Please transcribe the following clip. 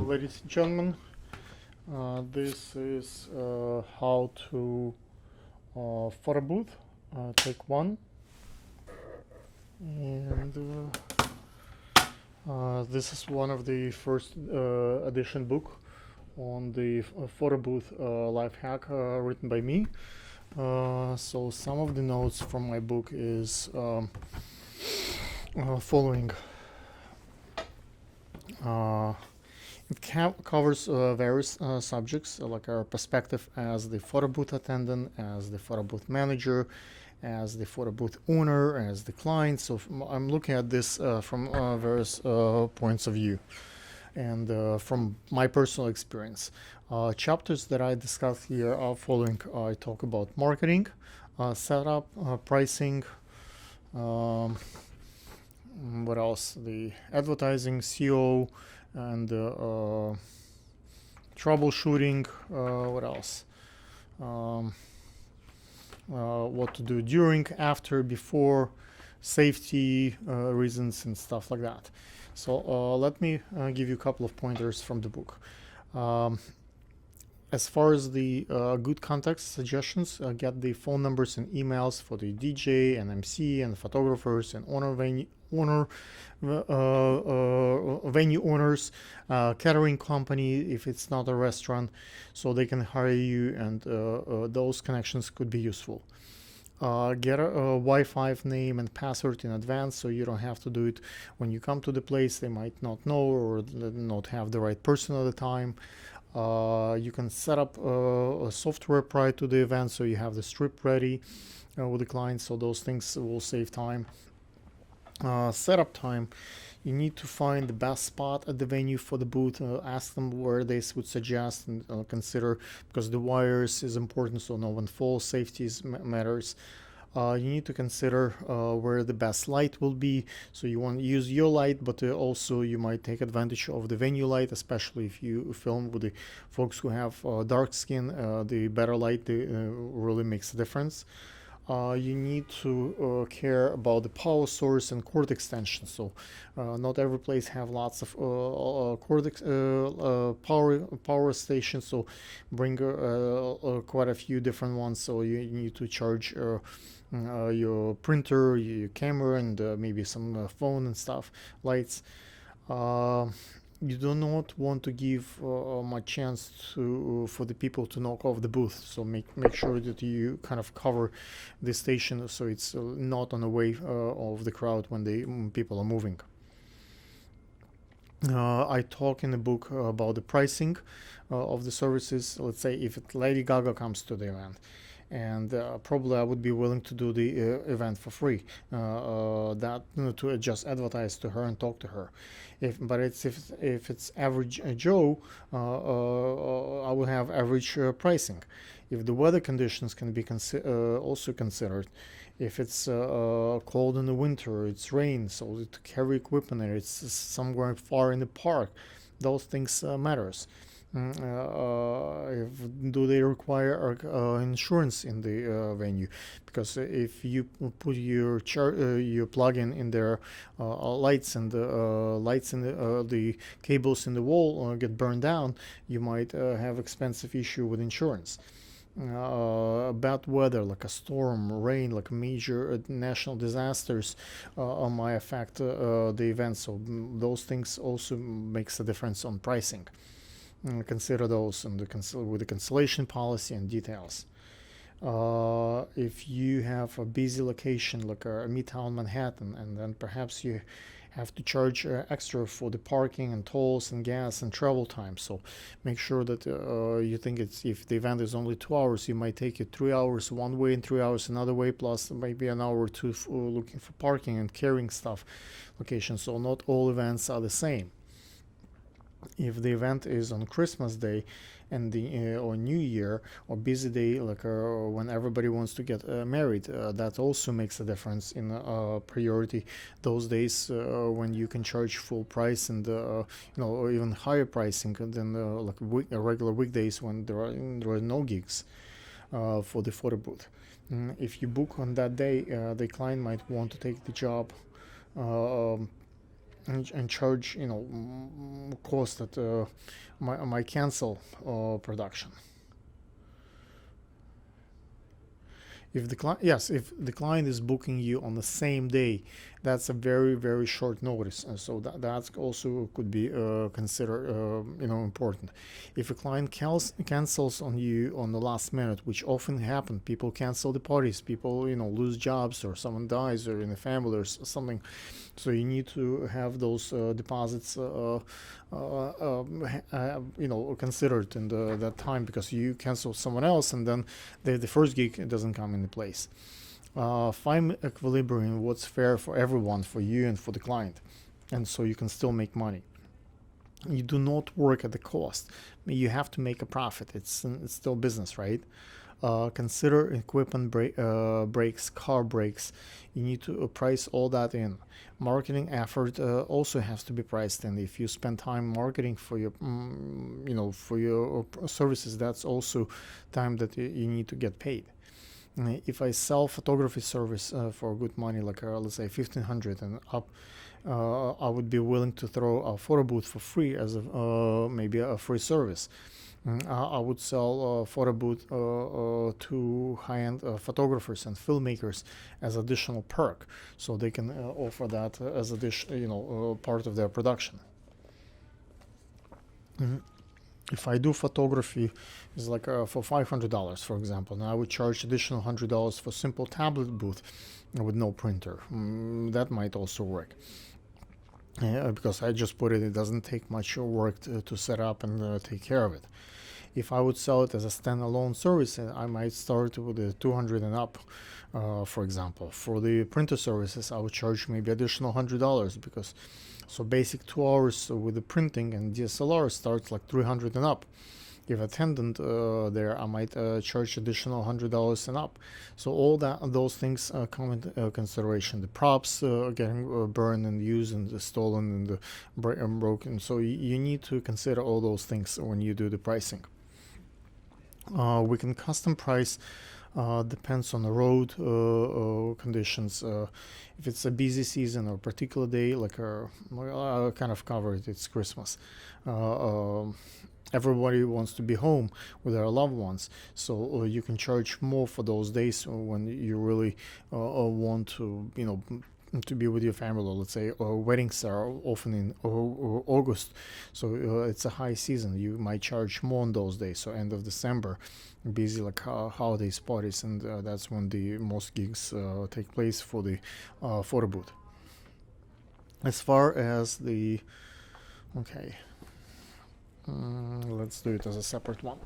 ladies and gentlemen. This is how to photo booth, take one. And this is one of the first edition book on the photo booth life hack written by me. So some of the notes from my book is following. It covers various subjects, like our perspective as the photo booth attendant, as the photo booth manager, as the photo booth owner, as the client. So I'm looking at this from various points of view and from my personal experience. Chapters that I discuss here are following. I talk about marketing, setup, pricing, what else? The advertising, SEO, and troubleshooting. What else? What to do during, after, before, safety reasons and stuff like that. So let me give you a couple of pointers from the book. As far as the good context suggestions, get the phone numbers and emails for the DJ and MC and photographers and venue owners, catering company if it's not a restaurant, so they can hire you, and those connections could be useful. Get a Wi-Fi name and password in advance, so you don't have to do it when you come to the place. They might not know or not have the right person at the time. You can set up a software prior to the event, so you have the script ready with the client, so those things will save time. Setup time, you need to find the best spot at the venue for the booth. Ask them where they would suggest, and consider, because the wires is important, so no one falls. Safety matters. You need to consider where the best light will be. So you want to use your light, but also you might take advantage of the venue light, especially if you film with the folks who have dark skin. The better light really makes a difference. You need to care about the power source and cord extension. So not every place have lots of power stations, so bring quite a few different ones. So you need to charge your printer, your camera, and maybe some phone and stuff, lights. You do not want to give much chance for the people to knock off the booth, so make sure that you kind of cover the station so it's not on the way of the crowd when people are moving. I talk in the book about the pricing of the services. Let's say if Lady Gaga comes to the event, and probably I would be willing to do the event for free, to just advertise to her and talk to her. If it's average Joe, I will have average pricing. If the weather conditions can be also considered, if it's cold in the winter, it's rain, so to carry equipment there, it's somewhere far in the park, those things matters. Do they require insurance in the venue? Because if you put your plug-in in their lights, and the cables in the wall get burned down, you might have expensive issue with insurance. Bad weather, like a storm, rain, like major national disasters might affect the event, so those things also makes a difference on pricing. Consider those with the cancellation policy and details. If you have a busy location like Midtown Manhattan, and then perhaps you have to charge extra for the parking and tolls and gas and travel time, so make sure that you think if the event is only 2 hours, you might take it 3 hours one way and 3 hours another way, plus maybe an hour or two looking for parking and carrying stuff location. So not all events are the same. If the event is on Christmas Day and or New Year or busy day, like when everybody wants to get married, that also makes a difference in priority. Those days when you can charge full price and or even higher pricing than regular weekdays when there are no gigs for the photo booth. If you book on that day, the client might want to take the job and charge cost that might cancel production. If the client is booking you on the same day, that's a very very short notice, and so that's also could be considered important. If a client cancels on you on the last minute, which often happen, people cancel the parties, people lose jobs, or someone dies, or in the family or something, so you need to have those deposits considered in that time, because you cancel someone else and then the first gig doesn't come into place. Find equilibrium, what's fair for everyone, for you and for the client, and so you can still make money. You do not work at the cost. You have to make a profit. It's still business, right? Consider equipment brakes, car brakes. You need to price all that in. Marketing effort also has to be priced in. If you spend time marketing for your for your services, that's also time that you need to get paid. If I sell photography service for good money, like let's say 1,500 and up, I would be willing to throw a photo booth for free as maybe a free service. I would sell a photo booth to high-end photographers and filmmakers as additional perk, so they can offer that as part of their production. If I do photography, it's like for $500, for example, and I would charge additional $100 for simple tablet booth with no printer. That might also work. Because I just put it, it doesn't take much work to set up and take care of it. If I would sell it as a standalone service, I might start with the 200 and up, for example. For the printer services, I would charge maybe additional $100, because so basic 2 hours with the printing and DSLR starts like 300 and up. If attendant there, I might charge additional $100 and up. So all those things come into consideration. The props getting burned and used and stolen and broken. So you need to consider all those things when you do the pricing. We can custom price. Depends on the road conditions. If it's a busy season or particular day, like I kind of covered, it's Christmas. Everybody wants to be home with their loved ones, so you can charge more for those days when you really want to to be with your family. Let's say weddings are often in August, so it's a high season. You might charge more on those days. So end of December, busy like holidays, parties, and that's when the most gigs take place for the photo booth. As far as the let's do it as a separate one.